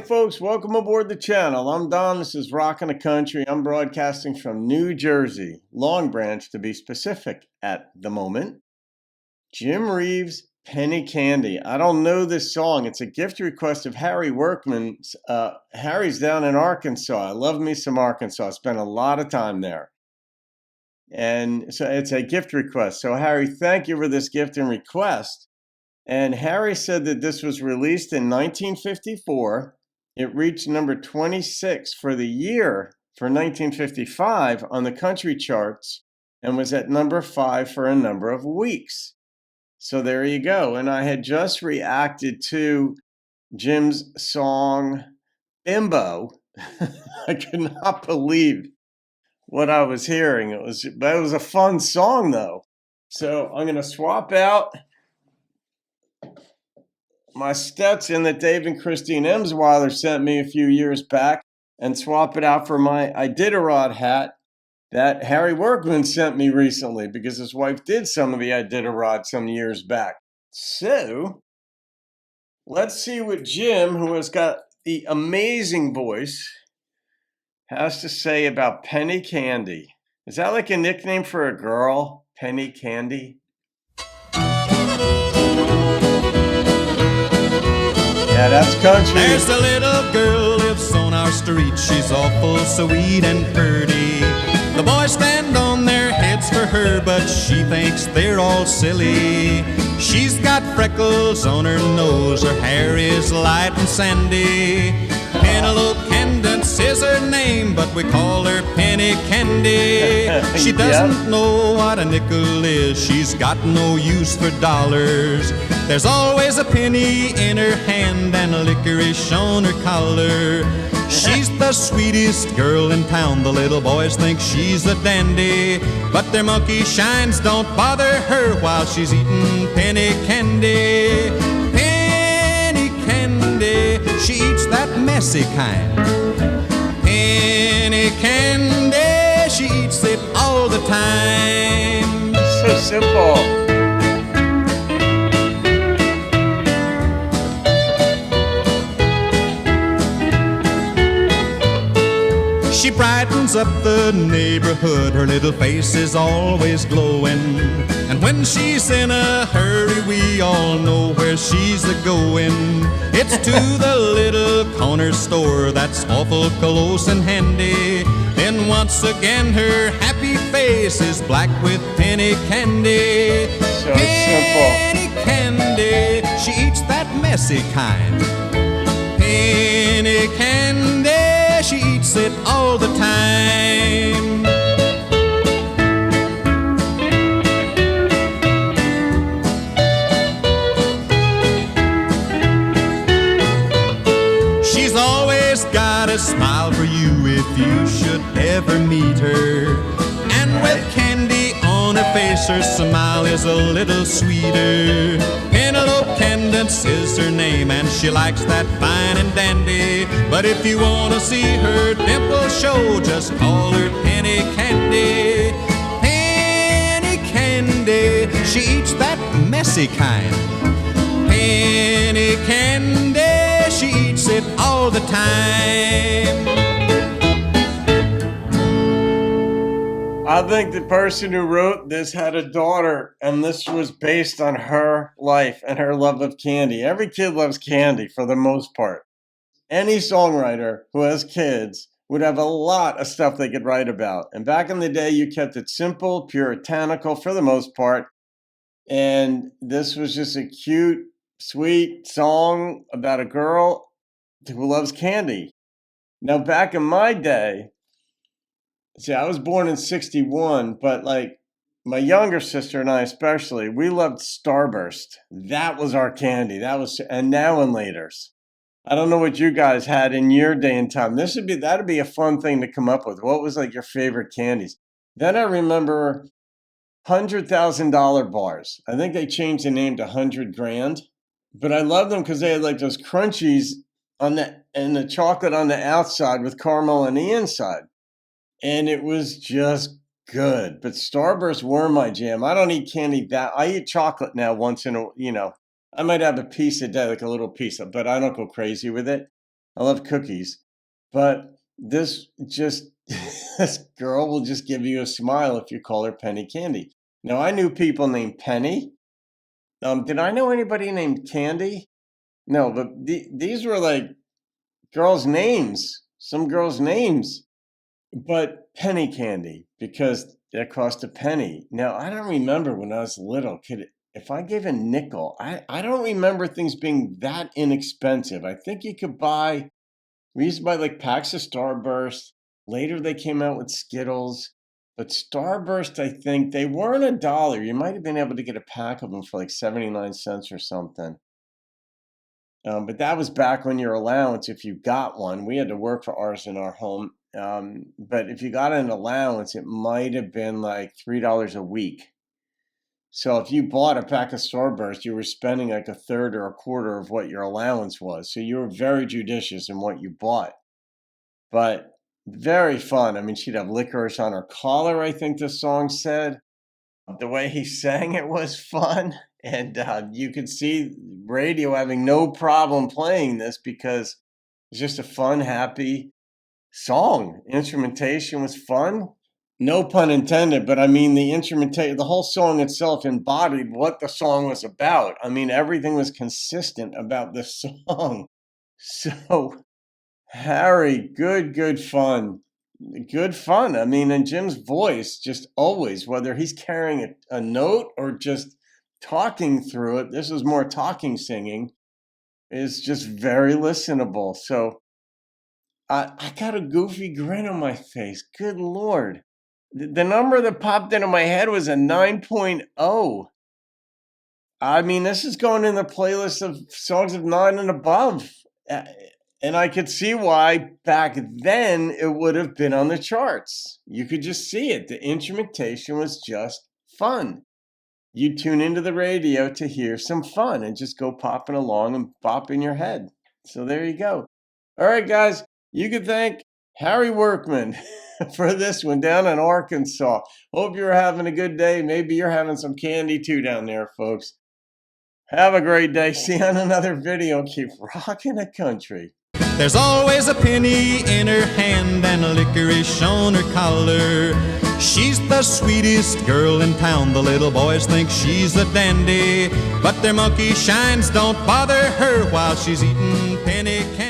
folks, welcome aboard the channel. I'm Don, this is Rockin' the Country. I'm broadcasting from New Jersey, Long Branch to be specific at the moment. Jim Reeves, Penny Candy. I don't know this song. It's a gift request of Harry Workmon's. Harry's down in Arkansas. I love me some Arkansas. I spent a lot of time there. And so it's a gift request. So Harry, thank you for this gift and request. And Harry said that this was released in 1954. It reached number 26 for the year for 1955 on the country charts and was at number 5 for a number of weeks. So there you go. And I had just reacted to Jim's song, Bimbo. I could not believe what I was hearing. It was a fun song, though. So I'm going to swap out my Stetson that Dave and Christine Emsweiler sent me a few years back and swap it out for my Iditarod hat that Harry Workmon sent me recently because his wife did some of the Iditarod some years back. So let's see what Jim, who has got the amazing voice, has to say about Penny Candy. Is that like a nickname for a girl? Penny Candy? Yeah, that's country. There's a little girl lives on our street. She's awful sweet and pretty. The boys stand on their heads for her, but she thinks they're all silly. She's got freckles on her nose. Her hair is light and sandy. Penelope Candence is her name, but we call her Penny Candy. She doesn't know what a nickel is. She's got no use for dollars. There's always a penny in her hand and a licorice on her collar. She's the sweetest girl in town. The little boys think she's a dandy, but their monkey shines don't bother her while she's eating penny candy. Penny candy, she eats that messy kind. Penny candy, she eats it all the time. So simple. She brightens up the neighborhood. Her little face is always glowing, and when she's in a hurry, we all know where she's a-going. It's to the little corner store that's awful close and handy. Then once again her happy face is black with penny candy. So penny simple. Candy, she eats that messy kind. Penny candy, she eats it all the time. She's always got a smile for you if you should ever meet her. And with candy on her face, her smile is a little sweeter. Penelope Candence is her name, and she likes that fine and dandy. But if you want to see her dimple show, just call her Penny Candy. Penny Candy, she eats that messy kind. Penny Candy, she eats it all the time. I think the person who wrote this had a daughter, and this was based on her life and her love of candy. Every kid loves candy for the most part. Any songwriter who has kids would have a lot of stuff they could write about. And back in the day, you kept it simple, puritanical for the most part. And this was just a cute, sweet song about a girl who loves candy. Now, back in my day, see, I was born in 61, but like my younger sister and I especially, we loved Starburst. That was our candy. And Now and Laters. I don't know what you guys had in your day and time. That'd be a fun thing to come up with. What was like your favorite candies? Then I remember $100,000 bars. I think they changed the name to 100 grand, but I loved them because they had like those crunchies and the chocolate on the outside with caramel on the inside. And it was just good. But Starburst were my jam. I don't eat candy I eat chocolate now once in a, I might have a piece a day, like a little piece, but I don't go crazy with it. I love cookies. But this just, this girl will just give you a smile if you call her Penny Candy. Now, I knew people named Penny. Did I know anybody named Candy? No, but these were like girls' names, some girls' names. But penny candy, because that cost a penny. Now, I don't remember when I was little, if I gave a nickel, I don't remember things being that inexpensive. I think you could buy, we used to buy like packs of Starburst. Later they came out with Skittles. But Starburst, I think they weren't $1. You might have been able to get a pack of them for like 79 cents or something. But that was back when your allowance, if you got one, we had to work for ours in our home. But if you got an allowance, it might have been like $3 a week. So if you bought a pack of Starburst, you were spending like a third or a quarter of what your allowance was. So you were very judicious in what you bought. But very fun. I mean, she'd have licorice on her collar, I think the song said. The way he sang it was fun. And you could see radio having no problem playing this because it's just a fun, happy song. Instrumentation was fun. No pun intended, but I mean, the instrumentation, the whole song itself embodied what the song was about. I mean, everything was consistent about this song. So, Harry, good fun. Good fun. I mean, and Jim's voice, just always, whether he's carrying a note or just talking through it, this is more talking singing, is just very listenable. So, I got a goofy grin on my face. Good Lord. The number that popped into my head was a 9.0. I mean, this is going in the playlist of songs of 9 and above. And I could see why back then it would have been on the charts. You could just see it. The instrumentation was just fun. You tune into the radio to hear some fun and just go popping along and bop in your head. So there you go. All right, guys, you can thank Harry Workmon for this one down in Arkansas. Hope you're having a good day. Maybe you're having some candy too down there, folks. Have a great day. See you on another video. Keep rocking the country. There's always a penny in her hand and a licorice on her collar. She's the sweetest girl in town. The little boys think she's a dandy, but their monkey shines don't bother her while she's eating penny candy.